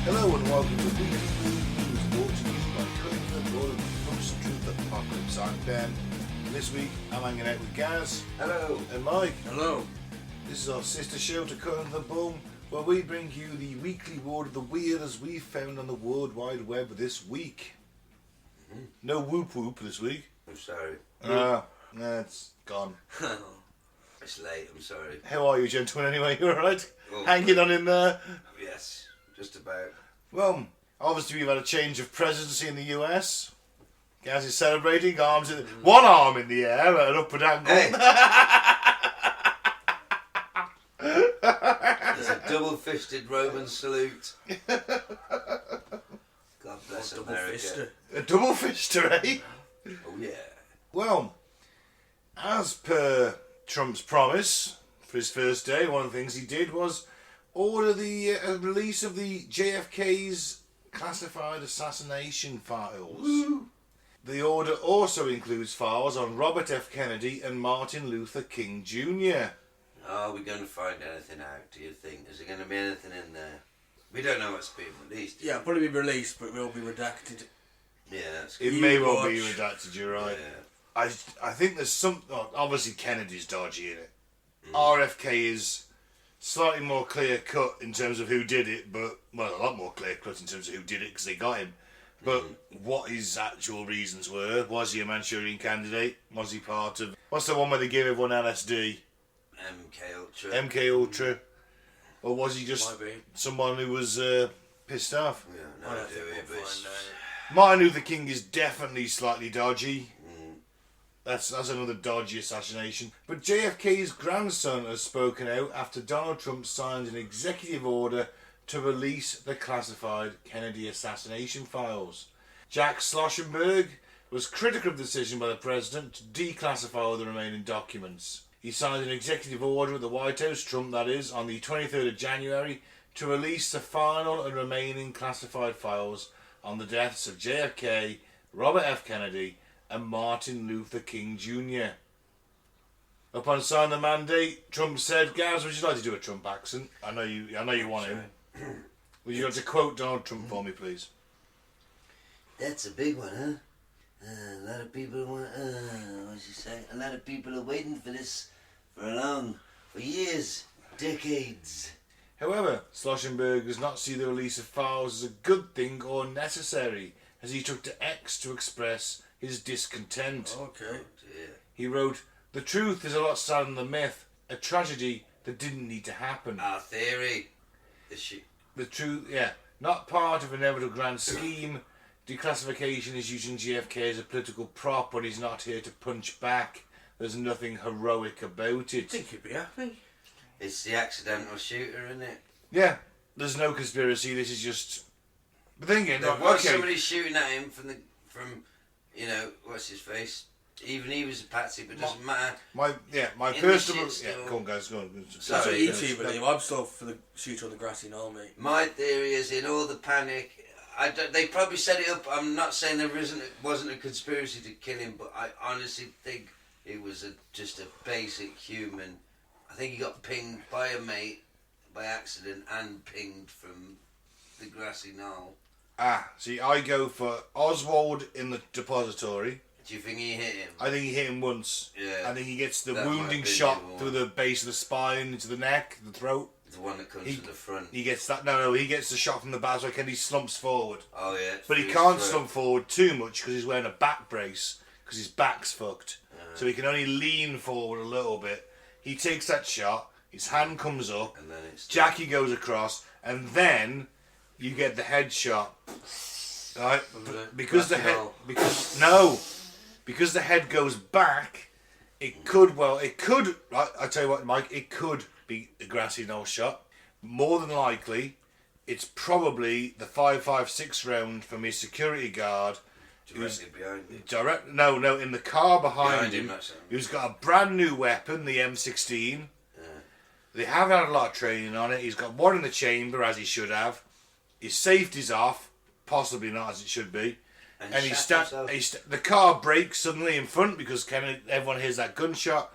Hello and welcome to Weekly News, brought to you by colourful post-truth apocalypse. I'm Ben, and this week I'm hanging out with Gaz. Hello. And Mike. Hello. This is our sister show to Cut Under the Bum, where we bring you the weekly word of the weird as we found on the World Wide Web this week. Mm-hmm. No whoop whoop this week. I'm sorry. No, it's gone. It's late, I'm sorry. How are you, gentlemen, anyway? You alright? Oh, Hanging on in there? Yes, just about. Well, obviously we've had a change of presidency in the US. Gaz is celebrating, one arm in the air at an upward angle. Hey. There's a double-fisted Roman salute. God bless America. A double fister, eh? Oh yeah. Well, as per Trump's promise for his first day, one of the things he did was order the release of the JFK's classified assassination files. Woo. The order also includes files on Robert F. Kennedy and Martin Luther King Jr. Are we going to find anything out, do you think? Is there going to be anything in there? We don't know what's being released. Yeah, it'll probably be released, but it will be redacted. Yeah, that's It good. may well be redacted, you're right. Yeah. I think there's some... obviously Kennedy's dodgy in it. RFK is slightly more clear-cut in terms of who did it, but... well, a lot more clear-cut in terms of who did it, because they got him. But what his actual reasons were, was he a Manchurian candidate? Was he part of... what's the one where they give everyone LSD? MK Ultra. MK Ultra. Or was he just someone who was pissed off? Yeah, I no don't think idea, we'll but find out. Martin Luther King is definitely slightly dodgy. That's another dodgy assassination. But JFK's grandson has spoken out after Donald Trump signed an executive order to release the classified Kennedy assassination files. Jack Schlossenberg was critical of the decision by the president to declassify all the remaining documents. He signed an executive order at the White House, Trump that is, on the 23rd of January to release the final and remaining classified files on the deaths of JFK, Robert F. Kennedy and Martin Luther King Jr. Upon signing the mandate, Trump said, Gaz, would you like to do a Trump accent? I know you want him. Would you like to quote Donald Trump for me, please? That's a big one, huh? A lot of people want. What's he say? A lot of people are waiting for this for years, decades. However, Schlossenberg does not see the release of files as a good thing or necessary, as he took to X to express his discontent. Okay. Oh, dear. He wrote, "The truth is a lot sadder than the myth, a tragedy that didn't need to happen." Our theory. The truth, not part of an inevitable grand scheme. Declassification is using JFK as a political prop when he's not here to punch back. There's nothing heroic about it. I think you'd be happy. It's the accidental shooter, isn't it? Yeah, there's no conspiracy. This is just thinking. There was Okay, somebody shooting at him from what's his face. Even he was a patsy, but it doesn't matter. my In personal. the shit Yeah, still. go on, guys, go on. That's Sorry, what you yes. two believe. I'm still for the shooter on the grassy knoll, mate. My theory is in all the panic. They probably set it up. I'm not saying wasn't a conspiracy to kill him, but I honestly think it was just a basic human. I think he got pinged by a mate by accident and pinged from the grassy knoll. See, I go for Oswald in the depository. Do you think he hit him? I think he hit him once. Yeah. I think he gets the That might wounding be shot the one. through the base of the spine, into the neck, the throat. The one that comes to the front. He gets that. No, he gets the shot from the back, and he slumps forward. Oh yeah. But he through can't his slump forward too much because he's wearing a back brace because his back's fucked. So he can only lean forward a little bit. He takes that shot. His hand comes up. And then it's Jackie goes across, and then you get the headshot. Right? Because the head. Because the head goes back. It could. Right, I tell you what, Mike. It could be the grassy knoll shot. More than likely, it's probably the 5.56 round from his security guard Directly behind him. In the car behind him. That's He's got a brand new weapon, the M16. They haven't had a lot of training on it. He's got one in the chamber, as he should have. His safety's off, possibly not as it should be. And the car brakes suddenly in front because everyone hears that gunshot.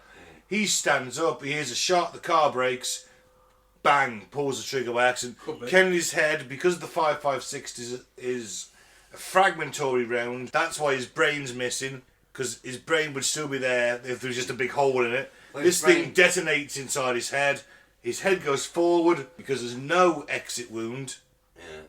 He stands up, he hears a shot, the car brakes, bang, pulls the trigger by accident. Kennedy's head, because the 5.56 is a fragmentary round, that's why his brain's missing, because his brain would still be there if there was just a big hole in it. This thing detonates inside his head goes forward because there's no exit wound. Yeah.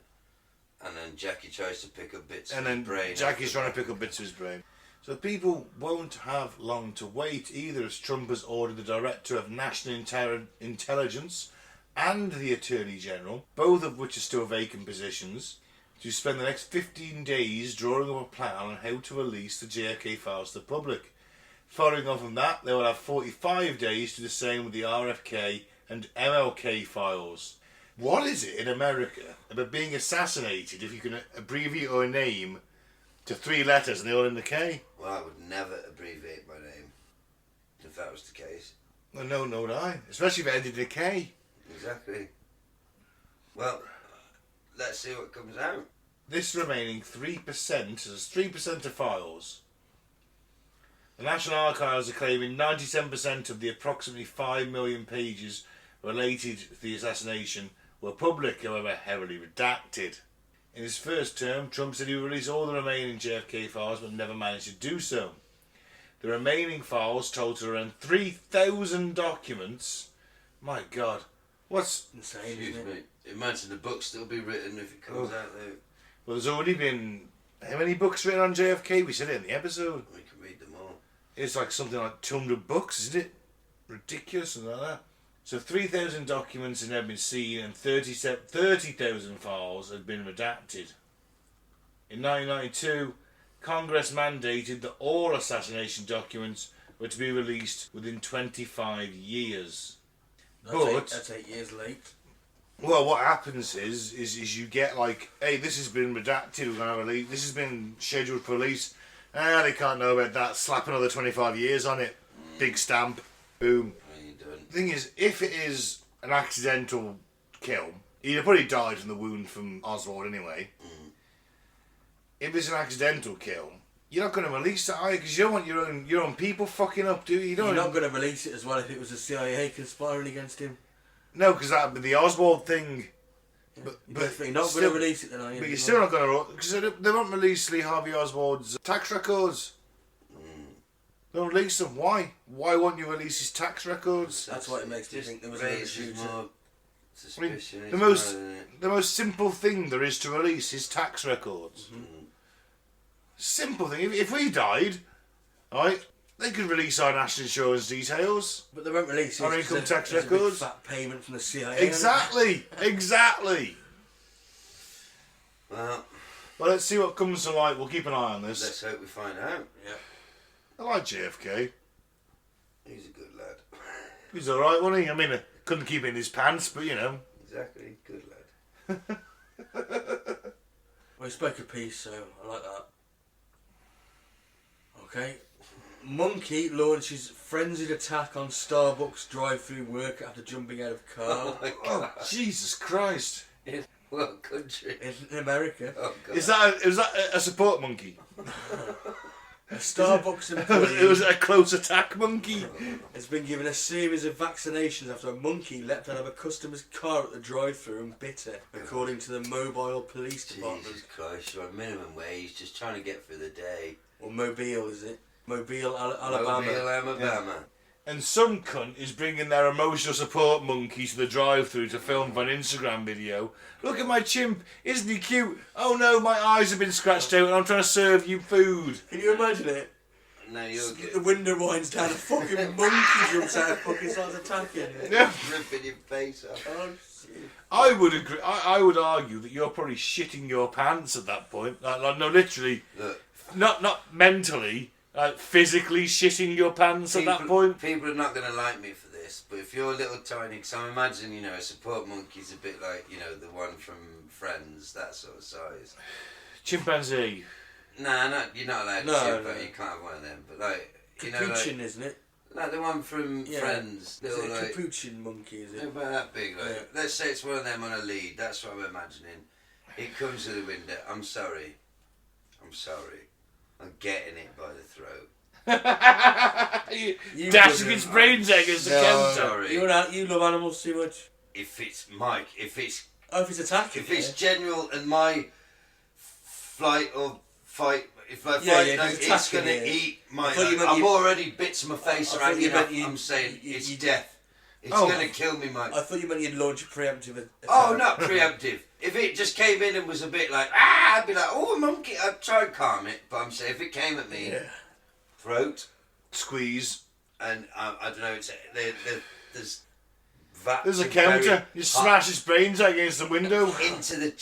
And then Jackie tries to pick up bits of his brain. And then Jackie's trying to pick up bits of his brain. So people won't have long to wait either, as Trump has ordered the Director of National Intelligence and the Attorney General, both of which are still vacant positions, to spend the next 15 days drawing up a plan on how to release the JFK files to the public. Following on from that, they will have 45 days to do the same with the RFK and MLK files. What is it in America about being assassinated if you can abbreviate your name to 3 letters and they all end in a K? Well, I would never abbreviate my name if that was the case. Well, no, would I. Especially if it ended in a K. Exactly. Well, let's see what comes out. This remaining 3% is 3% of files. The National Archives are claiming 97% of the approximately 5 million pages related to the assassination were public, however heavily redacted. In his first term, Trump said he would release all the remaining JFK files, but never managed to do so. The remaining files total around 3,000 documents. My God, what's insane? Excuse me. Imagine the book still be written if it comes out there. Well, there's already been how many books written on JFK? We said it in the episode. We can read them all. It's like something like 200 books, isn't it? Ridiculous, something like that. So 3,000 documents had never been seen and 30,000 files had been redacted. In 1992, Congress mandated that all assassination documents were to be released within 25 years. That's 8 years late. Well, what happens is you get like, hey, this has been redacted, we're going to release, this has been scheduled for release. They can't know about that. Slap another 25 years on it. Big stamp. Boom. The thing is, if it is an accidental kill, he'd probably died from the wound from Oswald anyway. If it's an accidental kill, you're not going to release that, are you? Because you don't want your own people fucking up, do you? You're not going to release it as well if it was the CIA conspiring against him. No, because that would be the Oswald thing. Yeah. But you're not going to release it then, are you? But you're still not going to, because they won't release Lee Harvey Oswald's tax records. Don't release them. Why? Why won't you release his tax records? That's what it makes me think there was a suspicion. I mean, the most simple thing there is to release is tax records. Simple thing. If we died, right, they could release our national insurance details. But they won't release our income tax records. A big fat payment from the CIA. Exactly. Exactly. Well, let's see what comes to light. We'll keep an eye on this. Let's hope we find out. Yeah. I like JFK. He's a good lad. He's alright, wasn't he? I mean, I couldn't keep it in his pants, but you know. Exactly, good lad. Well, he spoke of peace, so I like that. Okay. Monkey launches frenzied attack on Starbucks drive-thru worker after jumping out of car. Oh my God. Oh, Jesus Christ. In what country? In America. Oh God. Is that a support monkey? A Starbucks employee. It was a close attack monkey. Has been given a series of vaccinations after a monkey leapt out of a customer's car at the drive-thru and bit her, according to the Mobile Police Department. Jesus Christ, you're on minimum wage, just trying to get through the day. Or Mobile, is it? Mobile, Alabama. Mobile, Alabama. Yeah. And some cunt is bringing their emotional support monkey to the drive-thru to film for an Instagram video. Look at my chimp, isn't he cute? Oh no, my eyes have been scratched out and I'm trying to serve you food. Can you imagine it? No, you're good. The window winds down, a fucking monkey jumps out and fucking starts attacking. Yeah. Ripping your face off. Oh shit. I would agree. I would argue that you're probably shitting your pants at that point. Like no, literally. Look. Not mentally. Physically shitting your pants at that point. People are not going to like me for this, but if you're a little tiny, because I imagine, you know, a support monkey's a bit like, you know, the one from Friends, that sort of size. Chimpanzee. Nah, you're not allowed to shoot, but you can't have one of them. But like, you know, Capuchin, isn't it? Like the one from Friends. Is it a capuchin monkey, is it? About that big, like. Yeah. Let's say it's one of them on a lead, that's what I'm imagining. It comes to the window, I'm sorry. I'm getting it by the throat. you dashing its brains out against the counter. Sorry. You love animals too much. If it's Mike, if it's attacking, if it's general and my flight or fight, if I fight, it's going to eat my. I'm already bits of my face around you. I'm saying it's death. It's going to kill me, Mike. I thought you meant you'd launch a preemptive attack. Oh, not preemptive. If it just came in and was a bit like, I'd be like, oh, a monkey. I'd try and calm it, but I'm saying if it came at me, throat, squeeze, and I don't know. There's a counter. You smash his brains out against the window. Into the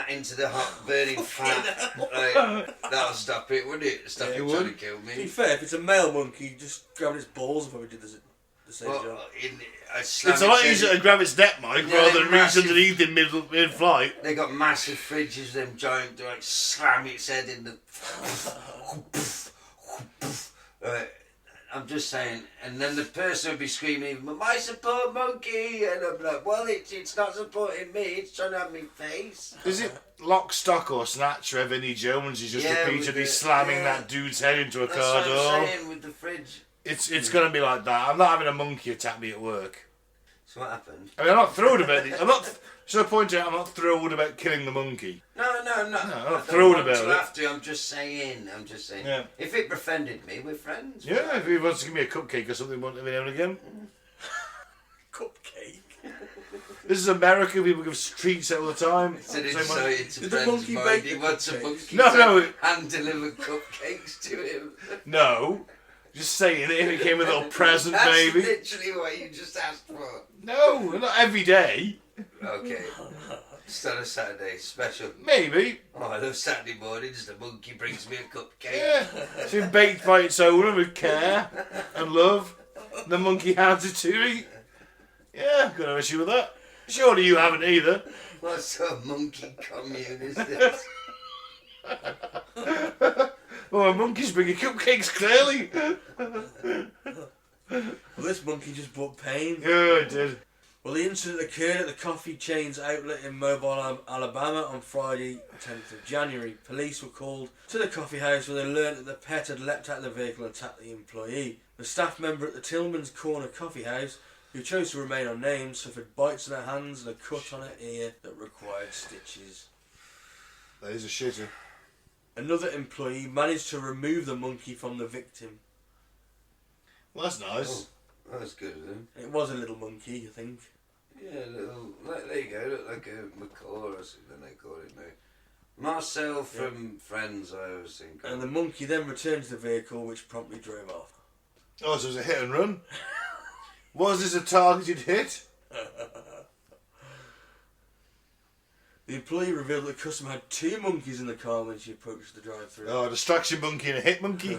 into the hot burning fat. That'll stop it, wouldn't it? Stop it trying to kill me. To be fair, if it's a male monkey, just grabbing its balls and probably do the same job. It's a lot easier to grab its neck, Mike, rather than reach underneath in mid-flight. They got massive fridges, them giant, like slam its head in the. I'm just saying, and then the person would be screaming, "My support monkey," and I'm like, "Well, it's not supporting me; it's trying to have me face." Is it Lock, Stock or Snatcher? Vinnie Jones is just repeatedly slamming that dude's head into a car door. That's what I'm saying with the fridge. It's going to be like that. I'm not having a monkey attack me at work. So what happened? I mean, I'm not thrilled about it. Should I point out I'm not thrilled about killing the monkey? No, I'm not. No, I'm not thrilled about it. I'm just saying. Yeah. If it befriended me, we're friends. Yeah, if he wants to give me a cupcake or something every now and again. Cupcake? This is America. People give treats all the time. It's an insight to friends' mind. He wants a monkey hand deliver cupcakes to him. No. Just saying, if it came with a little present, maybe. That's literally what you just asked for. No, not every day. Okay. Just on a Saturday, special. Maybe. Oh, I love Saturday mornings. The monkey brings me a cupcake. Yeah. It's been baked by its owner with care and love. The monkey hands it to me. Yeah, got no issue with that. Surely you haven't either. What sort of monkey commune is this? Well, monkeys bringing cupcakes, clearly. Well, this monkey just brought pain. Yeah, it did. Well, the incident occurred at the coffee chain's outlet in Mobile, Alabama on Friday, 10th of January. Police were called to the coffee house where they learned that the pet had leapt out of the vehicle and attacked the employee. The staff member at the Tillman's Corner Coffee House, who chose to remain unnamed, suffered bites in her hands and a cut on her ear that required stitches. That is a shitter. Another employee managed to remove the monkey from the victim. Well, that's nice. Oh, that's good of them. It was a little monkey, I think. Yeah, there you go, look like a macaw or something they call it now. Marcel from Friends, I always think. And the monkey then returned to the vehicle, which promptly drove off. Oh, so it was a hit and run? Was this a targeted hit? The employee revealed that the customer had 2 monkeys in the car when she approached the drive-thru. Oh, a distraction monkey and a hit monkey.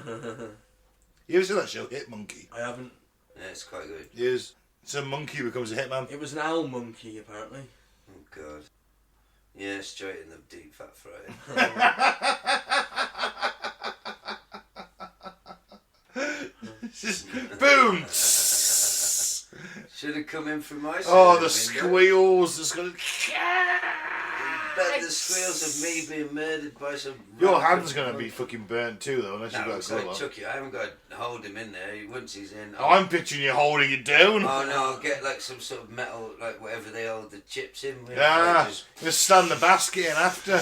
You ever seen that show, Hit Monkey? I haven't. Yeah, it's quite good. Yes. Some monkey becomes a hitman. It was an owl monkey, apparently. Oh, God. Yeah, straight in the deep fat throat. Just boom! Should have come in from my side. Oh, the squeals! It's gonna. Bet the squeals of me being murdered by some. Your hand's gonna be fucking burnt too, though, unless you've got a glove on. Chuck it. I haven't got to hold him in there. Once he's in. I'm picturing you holding it down. Oh no! I'll get like some sort of metal, like whatever they hold the chips in with. Yeah, just stand the basket in after.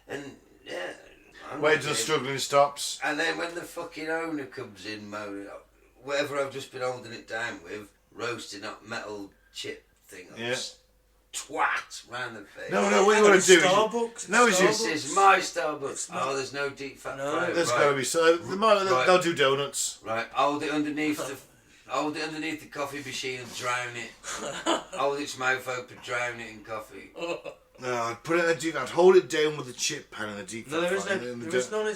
And yeah. Wait till the struggling stops. And then when the fucking owner comes in, moaning, whatever I've just been holding it down with, roasting up metal chip thing. Yeah. Twat round the face. No, what you want to do Starbucks? is... This is my Starbucks. Oh, there's no deep fat fry. There's got to be... So, they'll do donuts. Right, hold it underneath the coffee machine and drown it. Hold its mouth open, drown it in coffee. No, I'd put it in the deep... I'd hold it down with the chip pan in the deep... No, there is no...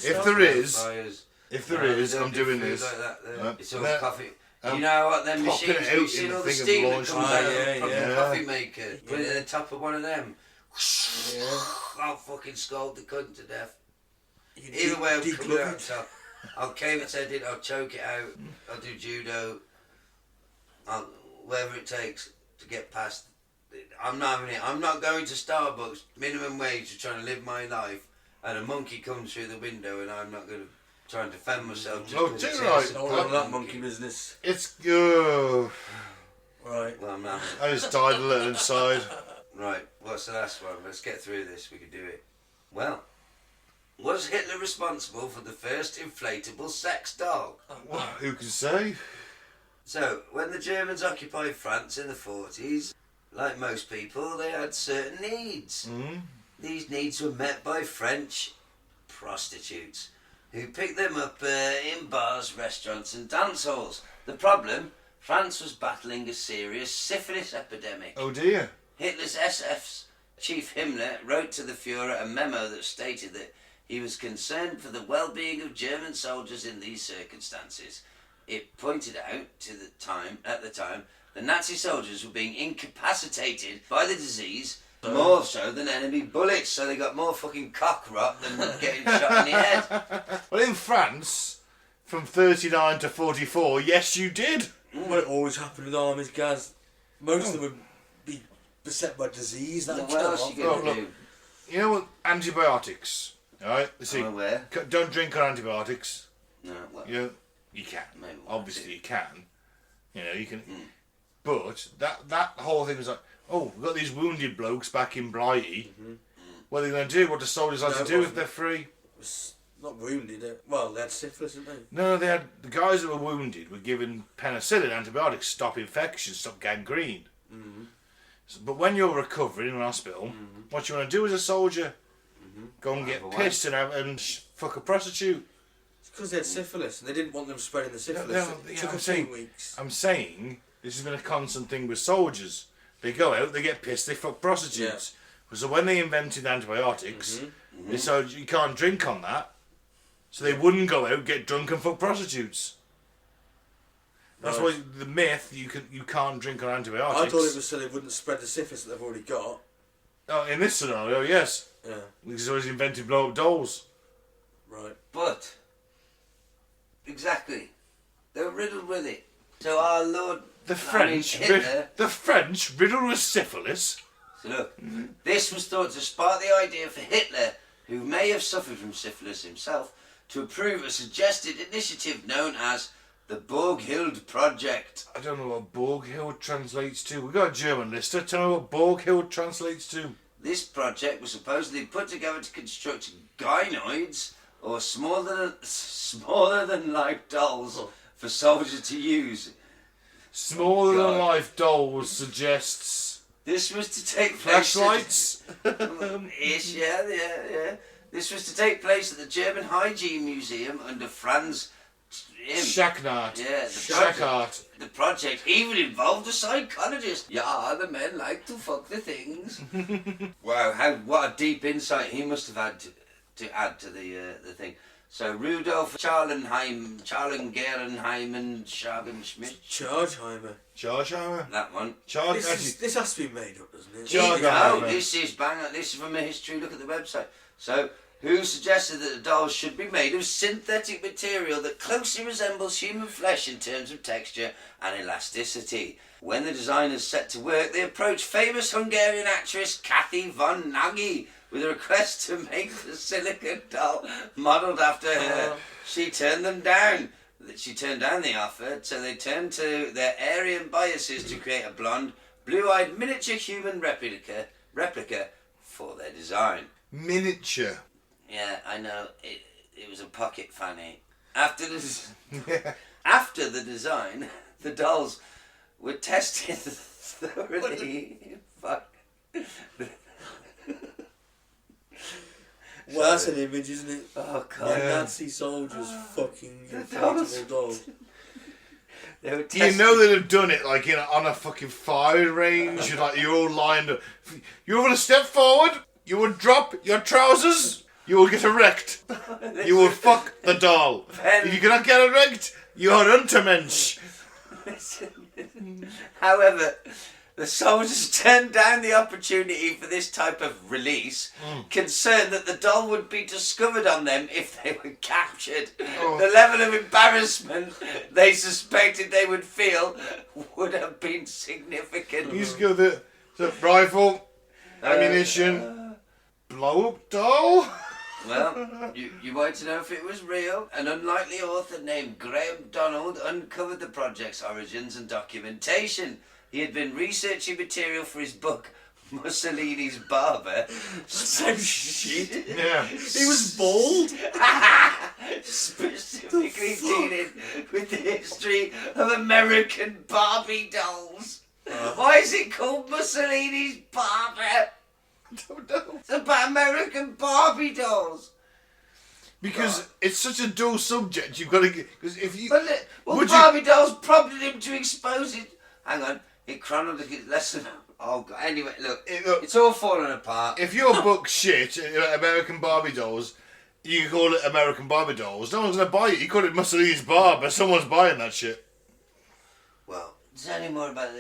If there is, I'm doing this. Like that, it's all that, coffee. You know what, them machines, you've seen all the steam that comes out from the coffee maker. Put it in the top of one of them. I'll fucking scold the cunt to death. You Either way, I'll come deglove out. it. I'll cave its head in, I'll choke it out, I'll do judo, whatever it takes to get past. I'm not having it. I'm not going to Starbucks, minimum wage, to try to live my life, and a monkey comes through the window, and I'm not going to try and defend myself just because it's right. Don't want that monkey business. It's good. Right. Well, I'm not. I just died a little inside. Right, what's the last one? Let's get through this, we can do it. Well, was Hitler responsible for the first inflatable sex doll? Well, who can say? So, when the Germans occupied France in the 40s, like most people, they had certain needs. These needs were met by French prostitutes, who picked them up in bars, restaurants and dance halls. The problem? France was battling a serious syphilis epidemic. Oh dear. Hitler's SF's Chief Himmler wrote to the Führer a memo that stated that he was concerned for the well-being of German soldiers in these circumstances. It pointed out at the time, the Nazi soldiers were being incapacitated by the disease more so than enemy bullets, so they got more fucking cock rot than getting shot in the head. Well, in France, from 39 to 44, yes, you did. Well, it always happened with armies, guys. Most of them would be beset by disease. That What else you gonna do? You know what? Antibiotics. Alright? You see, I'm aware. don't drink on antibiotics. No, well, You can. Maybe we'll Obviously, do. you can. You know, you can. But that whole thing was like, oh, we've got these wounded blokes back in Blighty. What are they going to do? What do soldiers like to do if they're free? was not wounded. Well, they had syphilis, didn't they? No, they had the guys that were wounded were given penicillin, antibiotics, stop infection, stop gangrene. But when you're recovering in hospital, what you want to do as a soldier? Go and get pissed and fuck a prostitute. It's because they had syphilis and they didn't want them spreading the syphilis. It took I'm a saying, few weeks. I'm saying this has been a constant thing with soldiers. They go out, they get pissed, they fuck prostitutes. So when they invented antibiotics, they said you can't drink on that. So they wouldn't go out, get drunk and fuck prostitutes. That's why the myth you can't drink on antibiotics. I thought it was so they wouldn't spread the syphilis that they've already got. Oh, in this scenario, yes. Yeah. Because always invented blow up dolls. Right. But, exactly, they were riddled with it. So our Lord, The French, Hitler, the French riddled with syphilis. so look, this was thought to spark the idea for Hitler, who may have suffered from syphilis himself, to approve a suggested initiative known as the Borghild Project. I don't know what Borghild translates to. We got a German lister. Tell me what Borghild translates to. This project was supposedly put together to construct gynoids, or smaller than life dolls, for soldiers to use. Smaller than life dolls suggests This was to take place. flashlights. Ish, yeah. This was to take place at the German Hygiene Museum under Franz Shacknart. Yeah, Shackart. the project even involved a psychologist. Yeah, the men like to fuck the things. Wow, what a deep insight he must have had to add to the thing. So Rudolf Charlenheimen and Schmidt. Chargeheimer. That one. This has to be made up, doesn't it? Chargeheimer. No, this is from a history. Look at the website. So, who suggested that the dolls should be made of synthetic material that closely resembles human flesh in terms of texture and elasticity? When the designers set to work, they approached famous Hungarian actress Kathy von Nagy with a request to make the silicone doll modelled after her. She turned them down. She turned down the offer, so they turned to their Aryan biases to create a blonde, blue-eyed miniature human replica for their design. Miniature. Yeah, I know. It was a pocket fanny. After the design, the dolls were tested thoroughly. Fuck. Well, that's an image, isn't it? Oh god. Like Nazi soldiers fucking inflatable dolls. They were You tested. know they'd have done it like on a fucking firing range. You're all lined up. You want to step forward. You would drop your trousers. You will get erect. You will fuck the doll. If you cannot get erect, you are untermensch. However, The soldiers turned down the opportunity for this type of release, concerned that the doll would be discovered on them if they were captured. The level of embarrassment they suspected they would feel would have been significant. He's got the rifle, ammunition, blow-up doll. Well, you wanted to know if it was real. An unlikely author named Graham Donald uncovered the project's origins and documentation. He had been researching material for his book, Mussolini's Barber. Same shit. Yeah. He was bald. Specifically dealing with the history of American Barbie dolls. Why is it called Mussolini's Barber? I don't know. It's about American Barbie dolls. Because it's such a dull subject, you've got to get... Because if you... Well, Barbie dolls prompted him to expose it. Hang on. It chronologically less than... Oh, God. Anyway, look. It's all falling apart. If your book's shit, American Barbie dolls, you can call it American Barbie dolls. No one's going to buy it. You call it Mussolini's Barber, someone's buying that shit. Well, is there any more about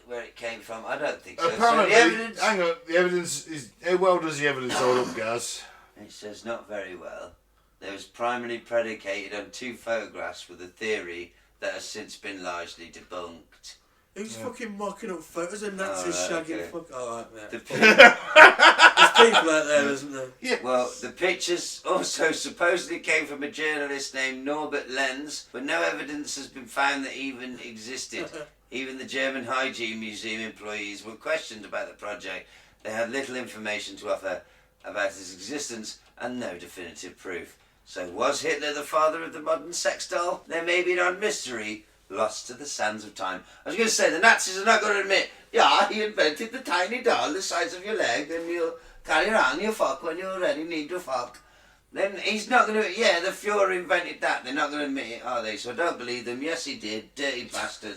where it came from? I don't think so. Apparently, So the evidence... hang on, the evidence is... How well does the evidence hold up, Gaz? It says not very well. It was primarily predicated on 2 photographs with a theory that has since been largely debunked. Who's fucking mocking up photos of Nazis shagging fuck? Oh, right, The there's people out there, isn't there? Yeah. Well, the pictures also supposedly came from a journalist named Norbert Lenz, but no evidence has been found that even existed. Even the German Hygiene Museum employees were questioned about the project. They had little information to offer about its existence and no definitive proof. So was Hitler the father of the modern sex doll? There may be an odd mystery lost to the sands of time. I was going to say, the Nazis are not going to admit, yeah, he invented the tiny doll the size of your leg and you'll carry around your fuck when you're ready, need to fuck. Then he's not going to, yeah, the Fuhrer invented that. They're not going to admit it, are they? So I don't believe them. Yes, he did. Dirty bastard.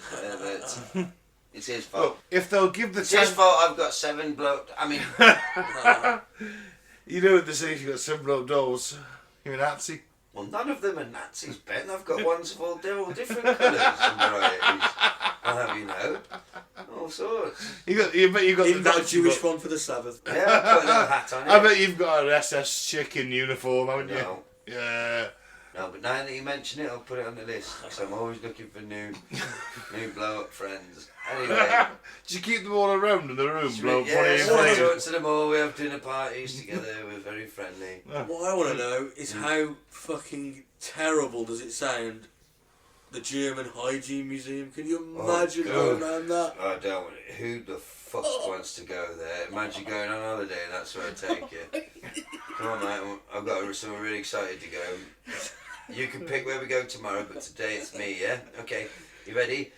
It's his fault. Well, if they'll give the... It's his fault I've got 7 bloke... I mean... You know what they say if you've got 7 blow dolls, you're a Nazi. Well, none of them are Nazis, Ben. I've got ones of all different colours and varieties. I'll have you know. All sorts. You bet you've got Even the got a Nazi Jewish book. one for the Sabbath. Yeah, I've got a little hat on it. I bet you've got an SS chick in uniform, haven't you? No. Yeah. No, but now that you mention it, I'll put it on the list. Because I'm always looking for new blow-up friends. Anyway. Do you keep them all around in the room? Blow Yeah, funny so talk to them all. We have dinner parties together. We're very friendly. What I want to know is how fucking terrible does it sound? The German Hygiene Museum. Can you imagine going around that? I don't want it. Who the fuck wants to go there? Imagine going on holiday and that's where I take you. Come on, mate. I've got someone really excited to go. You can pick where we go tomorrow, but today it's me, yeah? Okay. You ready?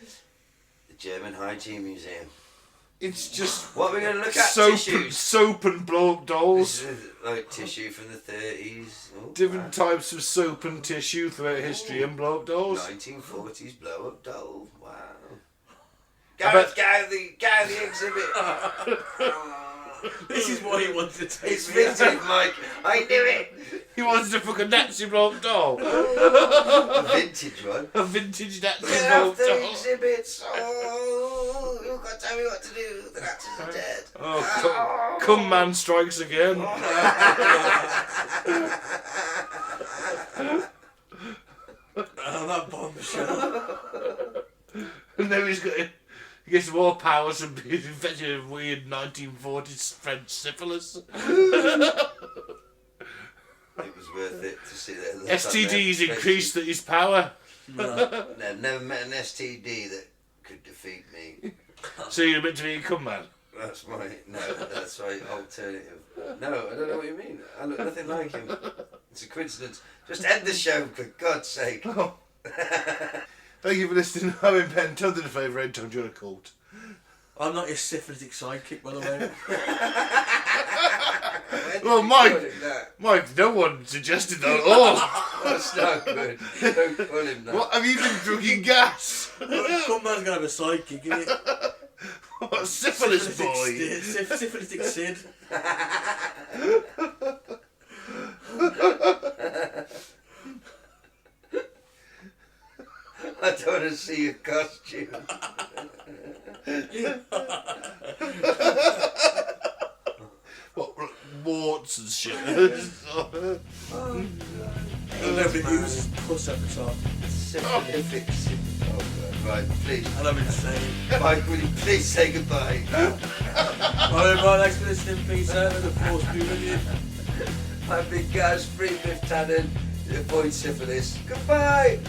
The German Hygiene Museum. It's just What are we going to look at? Tissues. soap and blow-up dolls. This is like tissue from the 30s. Oh, Different types of soap and tissue throughout history and blow-up dolls. 1940s blow-up doll. Wow. I Gareth, go the exhibit. This is what he wanted to take. It's vintage, Mike. I knew it. He wanted to fuck a Nazi blow-up doll. A vintage one. A vintage Nazi Get blow-up off the doll. exhibits. Oh, you've got to tell me what to do. The Nazis are dead. Oh, come man strikes again. That bombshell. And then he gets more powers and being infected with weird 1940s French syphilis. It was worth it to see that. STDs increased his power. No, never met an STD that could defeat me. So you're meant to be a cum man. That's my alternative. No, I don't know what you mean. I look nothing like him. It's a coincidence. Just end the show, for God's sake. Oh. Thank you for listening. I'm in Penn. Tell them the favourite tongue you're a cult. I'm not your syphilitic sidekick, by the way. Well, Mike, no one suggested that at all. That's not good. Don't call him that. What, have you been drinking gas? Some man's gonna have a sidekick, isn't it? What, syphilis boy? Syphilitic Sid. I don't want to see your costume. butts and shit. Nobody uses puss at the top. Syphilitic. Oh God. Right, please. And I'm insane. Mike, will you please say goodbye? Alright, thanks for listening. Peace out and the force be with you. I'm Big Gaz, free Biff Tannen, avoid syphilis. Goodbye!